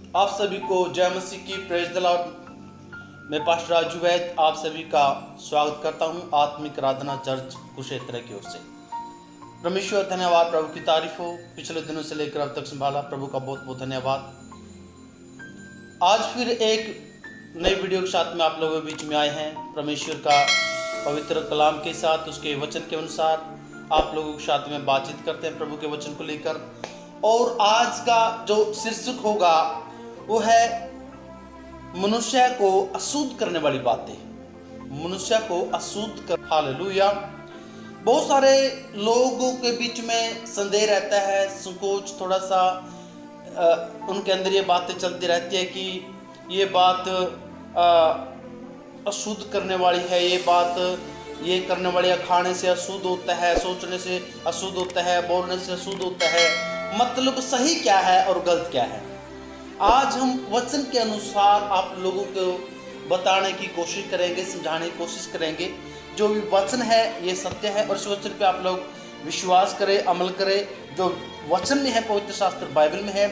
आप सभी को जय मसीह की प्रेज द लॉर्ड। मैं पास्टर राजू वैद आप सभी का स्वागत करता हूं आत्मिक आराधना चर्च कुरुक्षेत्र की ओर से। परमेश्वर धन्यवाद, प्रभु की तारीफ हो। पिछले दिनों से लेकर अब तक संभाला, प्रभु का बहुत बहुत धन्यवाद। आज फिर एक नई वीडियो के साथ में आप लोगों के बीच में आए हैं। परमेश्वर का पवित्र कलाम के साथ, उसके वचन के अनुसार आप लोगों के साथ में बातचीत करते हैं प्रभु के वचन को लेकर। और आज का जो शीर्षक होगा वो है मनुष्य को अशुद्ध करने वाली बातें। मनुष्य को अशुद्ध कर। हालेलुया। बहुत सारे लोगों के बीच में संदेह रहता है, संकोच, थोड़ा सा उनके अंदर ये बातें चलती रहती है कि ये बात अशुद्ध करने वाली है, ये बात ये करने वाली है, खाने से अशुद्ध होता है, सोचने से अशुद्ध होता है, बोलने से अशुद्ध होता है। मतलब सही क्या है और गलत क्या है, आज हम वचन के अनुसार आप लोगों को बताने की कोशिश करेंगे, समझाने की कोशिश करेंगे। जो भी वचन है ये सत्य है और इस वचन पे आप लोग विश्वास करें, अमल करें। जो वचन में है, पवित्र शास्त्र बाइबल में है,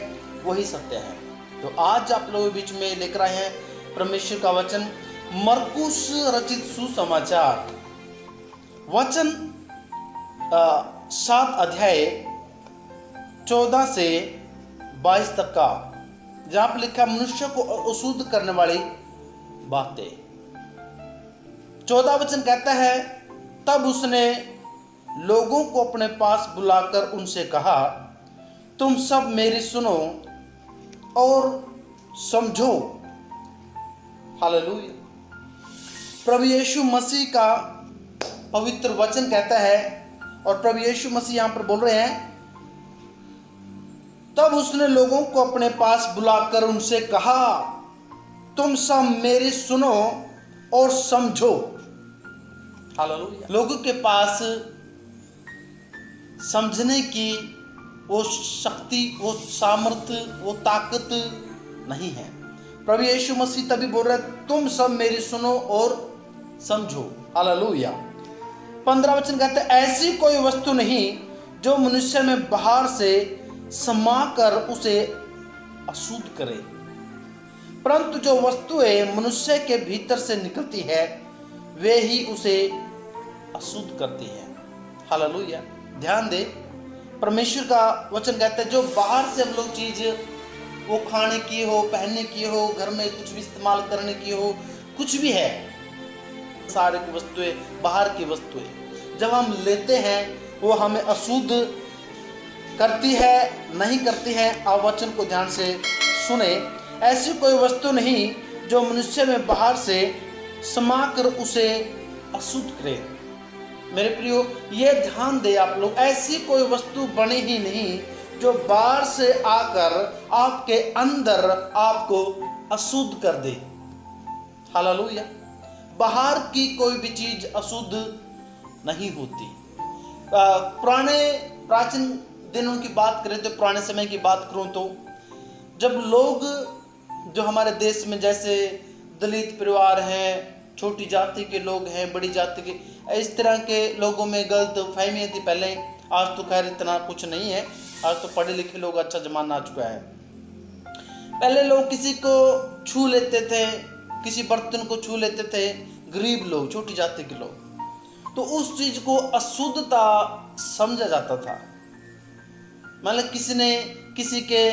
वही सत्य है। तो आज आप लोगों के बीच में लेकर आए हैं परमेश्वर का वचन, मरकुस रचित सुसमाचार वचन 7 अध्याय 14 से 22 तक का, जहां पर लिखा मनुष्य को अशुद्ध करने वाली बातें। 14 वचन कहता है, तब उसने लोगों को अपने पास बुलाकर उनसे कहा, तुम सब मेरी सुनो और समझो। हालेलुया। प्रभु यीशु मसीह का पवित्र वचन कहता है और प्रभु यीशु मसीह यहां पर बोल रहे हैं, तब उसने लोगों को अपने पास बुलाकर उनसे कहा, तुम सब मेरी सुनो और समझो। हालेलुया। लोगों के पास समझने की वो शक्ति, वो सामर्थ्य, वो ताकत नहीं है। प्रभु यीशु मसीह तभी बोल रहे, तुम सब मेरी सुनो और समझो। हालेलुया। 15 वचन कहते हैं, ऐसी कोई वस्तु नहीं जो मनुष्य में बाहर से समाकर उसे अशुद्ध करे, परंतु जो वस्तुएं मनुष्य के भीतर से निकलती है वे ही उसे अशुद्ध करती है। हालेलुया। ध्यान दे, परमेश्वर का वचन कहता है, जो बाहर से हम लोग चीज, वो खाने की हो, पहनने की हो, घर में कुछ भी इस्तेमाल करने की हो, कुछ भी है, सारे की वस्तुएं, बाहर की वस्तुएं जब हम लेते हैं वो हमें अशुद्ध करती है, नहीं करती है। आप वचन को ध्यान से सुने। ऐसी कोई वस्तु नहीं जो मनुष्य में बाहर से समाकर उसे अशुद्ध करे। मेरे प्रियो, ये ध्यान दे आप लोग, ऐसी कोई वस्तु बनी ही नहीं जो बाहर से आकर आपके अंदर आपको अशुद्ध कर दे। हालेलुया। बाहर की कोई भी चीज अशुद्ध नहीं होती। प्राचीन दिनों की बात करें तो, पुराने समय की बात करूं तो, जब लोग जो हमारे देश में जैसे दलित परिवार हैं, छोटी जाति के लोग हैं, बड़ी जाति के, इस तरह के लोगों में गलत फहमियाँ थी पहले। आज तो खैर इतना कुछ नहीं है, आज तो पढ़े लिखे लोग, अच्छा जमाना आ चुका है। पहले लोग किसी को छू लेते थे, किसी बर्तन को छू लेते थे, गरीब लोग, छोटी जाति के लोग, तो उस चीज को अशुद्धता समझा जाता था। मतलब किसी ने किसी के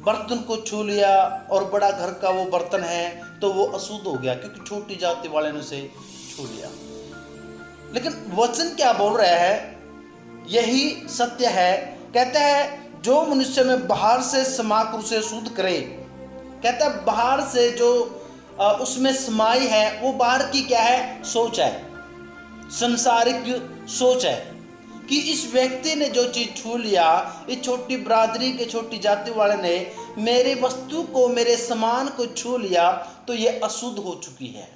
बर्तन को छू लिया और बड़ा घर का वो बर्तन है तो वो अशुद्ध हो गया, क्योंकि छोटी जाति वाले ने उसे छू लिया। लेकिन वचन क्या बोल रहा है, यही सत्य है। कहता है, जो मनुष्य में बाहर से समाकर उसे शुद्ध करे। कहता है बाहर से जो उसमें समाई है, वो बाहर की क्या है, सोच है, संसारिक सोच है कि इस व्यक्ति ने जो चीज छू लिया, इस छोटी बरादरी के, छोटी जाति वाले ने मेरे वस्तु को, मेरे सामान को छू लिया, तो ये अशुद्ध हो चुकी है।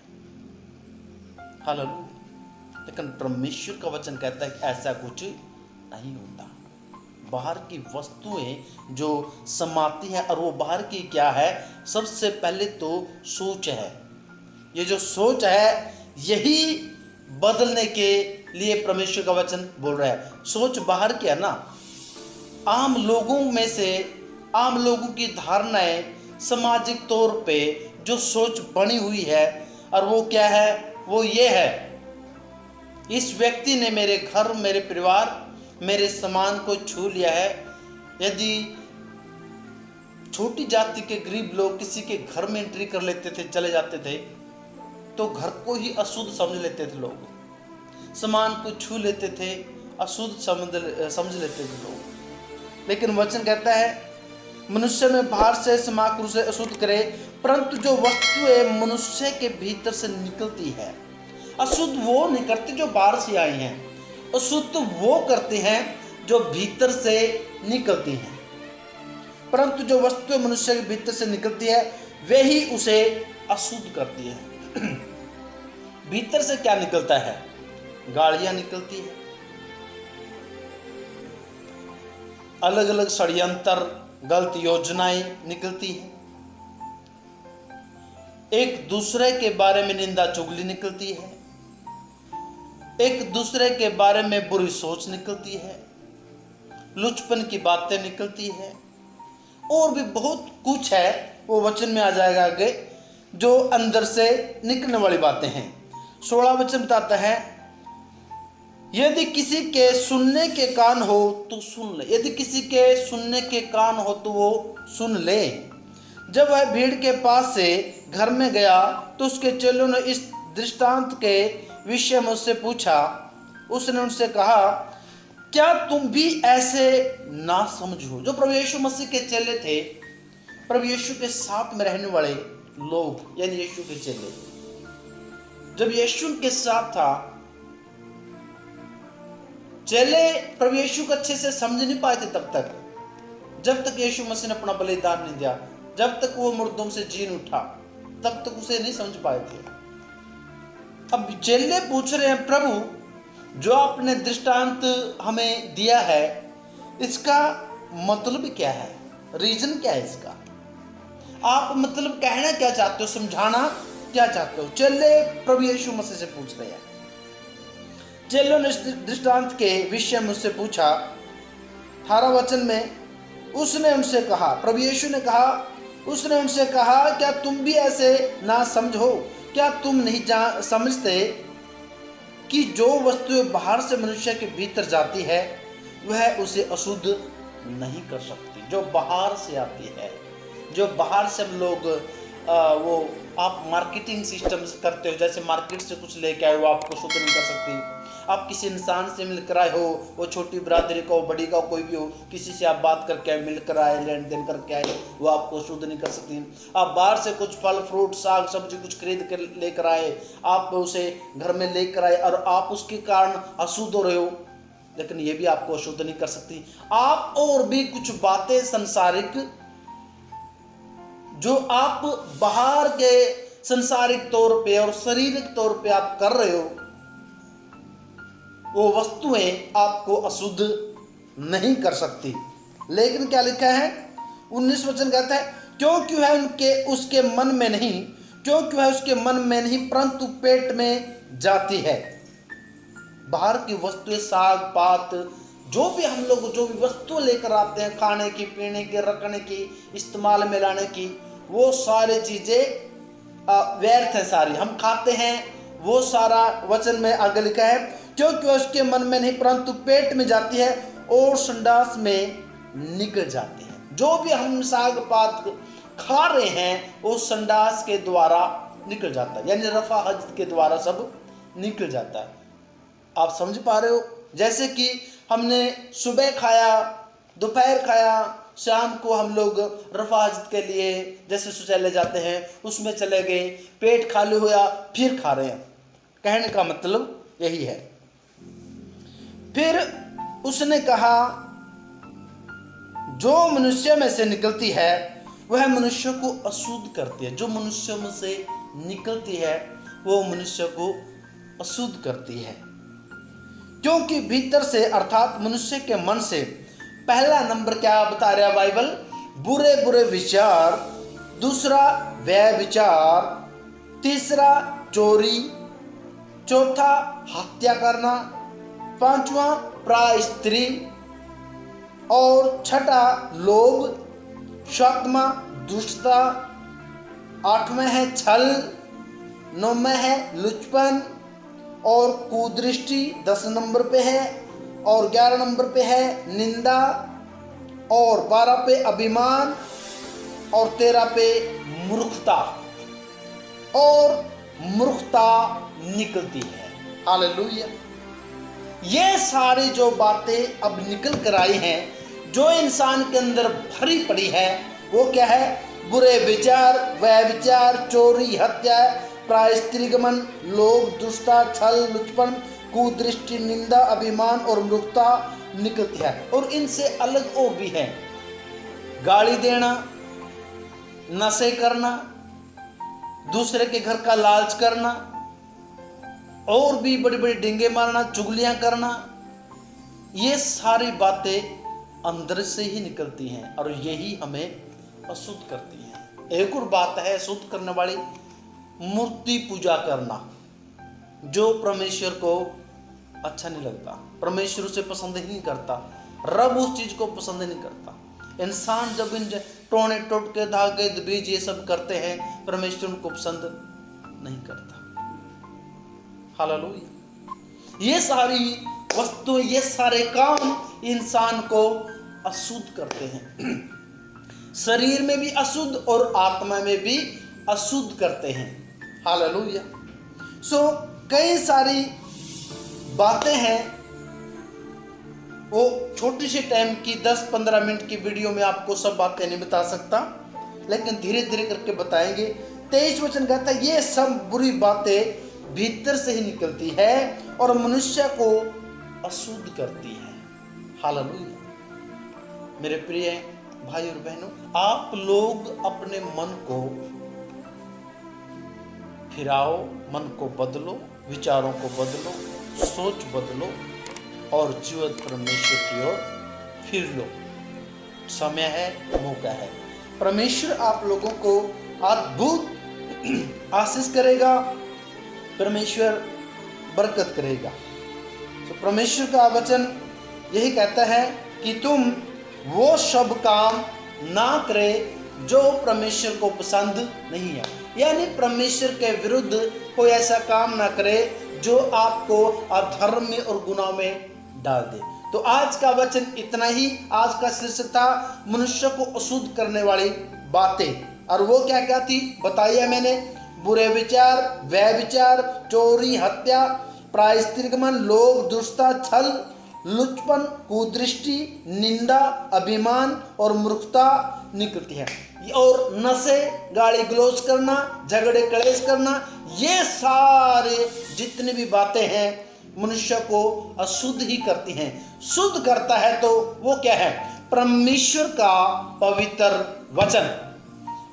हालेलुया। लेकिन परमेश्वर का वचन कहता है कि ऐसा कुछ नहीं होता। बाहर की वस्तुएं जो समाती हैं, और वो बाहर की क्या है, सबसे पहले तो सोच है। ये जो सोच है, यही बदलने के लिए परमेश्वर का वचन बोल रहा है। सोच बाहर की है ना, आम लोगों में से, आम लोगों की धारणाएं सामाजिक तौर पे जो सोच बनी हुई है, और वो क्या है, वो ये है, इस व्यक्ति ने मेरे घर, मेरे परिवार, मेरे सामान को छू लिया है। यदि छोटी जाति के गरीब लोग किसी के घर में एंट्री कर लेते थे, चले जाते थे, तो घर को ही अशुद्ध समझ लेते थे लोग, सामान को छू लेते थे, अशुद्ध समझ लेते थे लोग। लेकिन वचन कहता है मनुष्य में बाहर से समाक्र से अशुद्ध करे, परंतु जो वस्तुएं मनुष्य के भीतर से निकलती है, अशुद्ध वो नहीं करते जो बाहर से आई हैं, अशुद्ध वो करते हैं जो भीतर से निकलती हैं। परंतु जो वस्तुएं मनुष्य के भीतर से निकलती है वे ही उसे अशुद्ध करती है। भीतर से क्या निकलता है? गालियां निकलती है, अलग अलग षड्यंत्र, गलत योजनाएं निकलती हैं, एक दूसरे के बारे में निंदा चुगली निकलती है, एक दूसरे के बारे में बुरी सोच निकलती है, लुचपन की बातें निकलती है, और भी बहुत कुछ है, वो वचन में आ जाएगा आगे, जो अंदर से निकलने वाली बातें हैं। 16 वचन बताता है, यदि किसी के सुनने के कान हो तो सुन ले। यदि किसी के सुनने के कान हो तो वो सुन ले। जब वह भीड़ के पास से घर में गया तो उसके चेलों ने इस दृष्टांत के विषय में उससे पूछा। उसने उनसे कहा, क्या तुम भी ऐसे ना समझो? जो प्रभु यीशु मसीह के चेले थे, प्रभु यीशु के साथ में रहने वाले लोग, यानी यीशु के चेले, जब यीशु के साथ था, चेले प्रभु यीशु को अच्छे से समझ नहीं पाए थे तब तक, जब तक यीशु मसीह ने अपना बलिदान नहीं दिया, जब तक वो मुर्दों से जी उठा, तब तक उसे नहीं समझ पाए थे। अब चेले पूछ रहे हैं, प्रभु जो आपने दृष्टांत हमें दिया है, इसका मतलब क्या है? रीजन क्या है इसका? आप मतलब कहना क्या चाहते हो, समझाना क्या चाहते हो? चेले प्रभु यीशु मसीह से पूछ रहे हैं। चेलों ने दृष्टांत के विषय में उससे पूछा। 18 वचन में उसने उनसे कहा, प्रभु यीशु ने कहा, उसने उनसे कहा, क्या तुम भी ऐसे ना समझो? क्या तुम नहीं समझते कि जो वस्तुएं बाहर से मनुष्य के भीतर जाती है वह उसे अशुद्ध नहीं कर सकती? जो बाहर से आती है, जो बाहर से हम लोग वो आप मार्केटिंग सिस्टम करते हो, जैसे मार्केट से कुछ लेके आए हो, आपको शुद्ध नहीं कर सकती। आप किसी इंसान से मिलकर आए हो, वो छोटी बिरादरी का हो, बड़ी का हो, कोई भी हो, किसी से आप बात करके आए, मिलकर आए, लेन देन करके आए, वो आपको शुद्ध नहीं कर सकती। आप बाहर से कुछ फल फ्रूट साग सब्जी कुछ खरीद कर लेकर आए, आप उसे घर में लेकर आए और आप उसके कारण अशुद्ध हो रहे हो, लेकिन ये भी आपको अशुद्ध नहीं कर सकती। आप और भी कुछ बातें संसारिक, जो आप बाहर के संसारिक तौर पे और शारीरिक तौर पे आप कर रहे हो, वो वस्तुएं आपको अशुद्ध नहीं कर सकती। लेकिन क्या लिखा है? 19 वचन कहता है, क्योंकि वह उसके मन में नहीं, क्योंकि वह उसके मन में नहीं, परंतु पेट में जाती है। बाहर की वस्तुएं, साग पात, जो भी हम लोग जो भी वस्तु लेकर आते हैं, खाने की, पीने की, रखने की, इस्तेमाल में लाने की, वो सारी चीजें व्यर्थ है, सारी हम खाते हैं, वो सारा वचन में आगे लिखा है, क्योंकि उसके मन में नहीं परंतु पेट में जाती है और संडास में निकल जाती है। जो भी हम साग पात खा रहे हैं वो संडास के द्वारा निकल जाता है, यानी रफा हजत के द्वारा सब निकल जाता है। आप समझ पा रहे हो? जैसे कि हमने सुबह खाया, दोपहर खाया, शाम को हम लोग रफा हजत के लिए जैसे शौचालय जाते हैं, उसमें चले गए, पेट खाली हुआ, फिर खा रहे हैं। कहने का मतलब यही है। फिर उसने कहा, जो मनुष्य में से निकलती है वह मनुष्य को अशुद्ध करती है। जो मनुष्य में से निकलती है वो मनुष्य को अशुद्ध करती है, क्योंकि भीतर से अर्थात मनुष्य के मन से, पहला नंबर क्या बता रहा है बाइबल? बुरे बुरे विचार, दूसरा व्यभिचार, तीसरा चोरी, चौथा हत्या करना, पांचवा प्राय स्त्री, और छठा लोभ, सातवां दुष्टता, 8 में है छल, 9 में है लुचपन और कुदृष्टि 10 नंबर पे है, और 11 नंबर पे है निंदा, और 12 पे अभिमान, और 13 पे मूर्खता। और मूर्खता निकलती है। हालेलुया। ये सारी जो बातें अब निकल कर आई हैं, जो इंसान के अंदर भरी पड़ी है, वो क्या है? बुरे विचार, व्यभिचार, चोरी, हत्या, प्रायश्चितगमन, लोभ, दुष्टता, छल, लुचपन, कुदृष्टि, निंदा, अभिमान और मूर्खता निकलती है। और इनसे अलग और भी है, गाली देना, नशे करना, दूसरे के घर का लालच करना, और भी बड़ी बड़ी डिंगे मारना, चुगलियां करना। ये सारी बातें अंदर से ही निकलती हैं और यही हमें अशुद्ध करती हैं। एक और बात है शुद्ध करने वाली, मूर्ति पूजा करना, जो परमेश्वर को अच्छा नहीं लगता, परमेश्वर उसे पसंद ही नहीं करता, रब उस चीज को पसंद नहीं करता। इंसान जब इन टोने टोटके धागे बीज ये सब करते हैं, परमेश्वर उनको पसंद नहीं करता। हालेलुया। ये सारी वस्तु, ये सारे काम इंसान को अशुद्ध करते हैं, शरीर में भी अशुद्ध और आत्मा में भी अशुद्ध करते हैं। हालेलुया। सो कई सारी बातें हैं, वो छोटी सी टाइम की 10-15 मिनट की वीडियो में आपको सब बातें नहीं बता सकता, लेकिन धीरे धीरे करके बताएंगे। 23 वचन कहता है ये सब बुरी बातें भीतर से ही निकलती है और मनुष्य को अशुद्ध करती है। हालेलुया। मेरे प्रिय भाई और बहनों, आप लोग अपने मन को फिराओ, मन को बदलो, विचारों को बदलो, सोच बदलो और जीवित परमेश्वर की ओर फिर लो। समय है, मौका है। परमेश्वर आप लोगों को अद्भुत आशीष करेगा, परमेश्वर बरकत करेगा। तो परमेश्वर का वचन यही कहता है कि तुम वो सब काम ना करे जो परमेश्वर को पसंद नहीं है, यानी परमेश्वर के विरुद्ध कोई ऐसा काम ना करे जो आपको अधर्म और गुनाह में डाल दे। तो आज का वचन इतना ही। आज का शीर्षक था मनुष्य को अशुद्ध करने वाली बातें, और वो क्या क्या थी बताइए मैंने। बुरे विचार, व्यभिचार, चोरी, हत्या, प्रायश्चितगमन, लोभ, दुष्टता, छल, लुचपन, कुदृष्टि, निंदा, अभिमान और मूर्खता निकलती है। और नशे, गाली गलौज करना, झगड़े कलेश करना, ये सारे जितनी भी बातें हैं मनुष्य को अशुद्ध ही करती हैं। शुद्ध करता है तो वो क्या है? परमेश्वर का पवित्र वचन।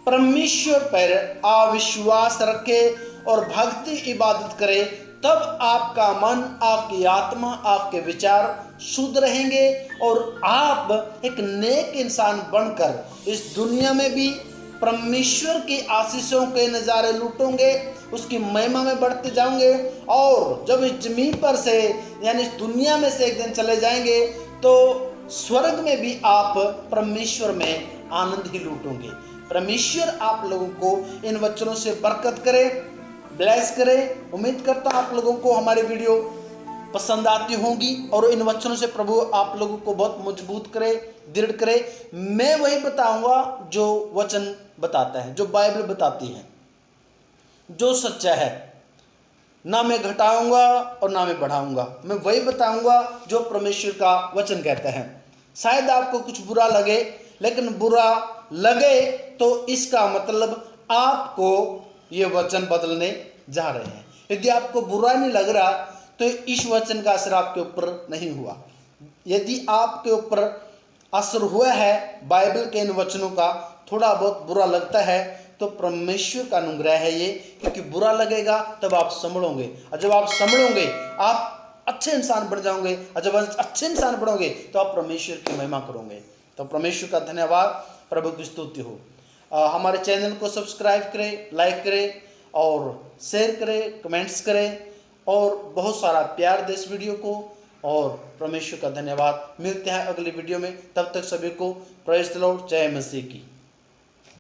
परमेश्वर पर अविश्वास रखे और भक्ति इबादत करे, तब आपका मन, आपकी आत्मा, आपके विचार शुद्ध रहेंगे और आप एक नेक इंसान बनकर इस दुनिया में भी परमेश्वर की आशीषों के नज़ारे लूटोगे, उसकी महिमा में बढ़ते जाओगे। और जब इस जमीन पर से यानी इस दुनिया में से एक दिन चले जाएंगे तो स्वर्ग में भी आप परमेश्वर में आनंद ही लूटोगे। परमेश्वर आप लोगों को इन वचनों से बरकत करे, ब्लेस करे। उम्मीद करता हूं आप लोगों को हमारी वीडियो पसंद आती होंगी और इन वचनों से प्रभु आप लोगों को बहुत मजबूत करे, दृढ़ करे। मैं वही बताऊंगा जो वचन बताता है, जो बाइबल बताती है, जो सच्चा है। ना मैं घटाऊंगा और ना मैं बढ़ाऊंगा, मैं वही बताऊंगा जो परमेश्वर का वचन कहता है। शायद आपको कुछ बुरा लगे, लेकिन बुरा लगे तो इसका मतलब आपको ये वचन बदलने जा रहे हैं। यदि आपको बुरा नहीं लग रहा तो इस वचन का असर आपके ऊपर नहीं हुआ। यदि आपके ऊपर असर हुआ है बाइबल के इन वचनों का, थोड़ा बहुत बुरा लगता है, तो परमेश्वर का अनुग्रह है ये, क्योंकि बुरा लगेगा तब आप संभलोगे, और जब आप संभलोगे आप अच्छे इंसान बन जाओगे, और जब अच्छे इंसान बनोगे तो आप परमेश्वर की महिमा करोगे। तो परमेश्वर का धन्यवाद, प्रभु की स्तुति हो। हमारे चैनल को सब्सक्राइब करें, लाइक करें और शेयर करें, कमेंट्स करें और बहुत सारा प्यार दे इस वीडियो को। और परमेश्वर का धन्यवाद। मिलते हैं अगली वीडियो में, तब तक सभी को प्रेज़ द लॉर्ड, जय मसीह की।